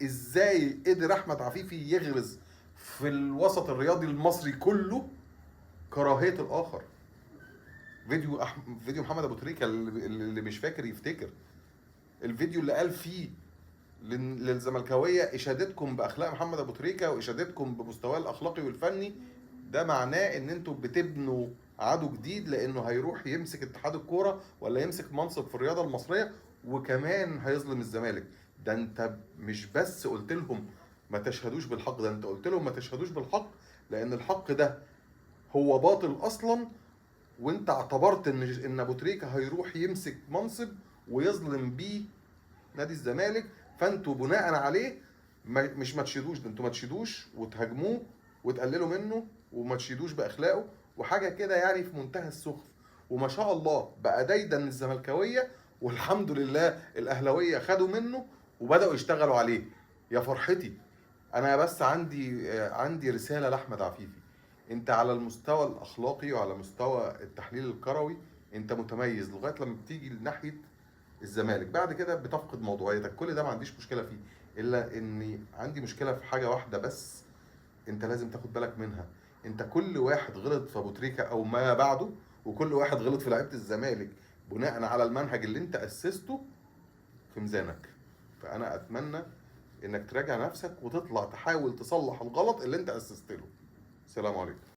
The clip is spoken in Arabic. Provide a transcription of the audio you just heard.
ازاي قدر احمد عفيفي يغرز في الوسط الرياضي المصري كله كراهيه الاخر. فيديو محمد ابو تريكه، اللي مش فاكر يفتكر الفيديو اللي قال فيه للزملكاويه اشادتكم باخلاق محمد ابو تريكه واشادتكم بمستواه الاخلاقي والفني. ده معناه ان انتوا بتبنوا عدو جديد، لانه هيروح يمسك اتحاد الكوره ولا يمسك منصب في الرياضه المصريه، وكمان هيظلم الزمالك. ده انت مش بس قلت لهم ما تشهدوش بالحق، ده انت قلت لهم ما تشهدوش بالحق لان الحق ده هو باطل اصلا. وانت اعتبرت ان ابو تريكه هيروح يمسك منصب ويظلم بيه نادي الزمالك، فانتوا بناء عليه مش ما تشيدوش، ده انتوا ما تشيدوش وتهاجموه وتقللوا منه وما تشيدوش باخلاقه وحاجه كده يعني في منتهى السخف. وما شاء الله بقى دايدا الزملكاويه، والحمد لله الاهلاويه خدوا منه وبداوا يشتغلوا عليه. يا فرحتي. انا بس عندي رساله لاحمد عفيفي. انت على المستوى الاخلاقي وعلى مستوى التحليل الكروي انت متميز لغايه لما بتيجي لناحيه الزمالك، بعد كده بتفقد موضوعيتك. كل ده ما عنديش مشكله فيه، الا اني عندي مشكله في حاجه واحده بس انت لازم تاخد بالك منها. انت كل واحد غلط في ابو تريكه او ما بعده، وكل واحد غلط في لعيبه الزمالك بناء على المنهج اللي انت اسسته في ميزانك. فانا اتمنى انك تراجع نفسك وتطلع تحاول تصلح الغلط اللي انت اسست له. السلام عليكم.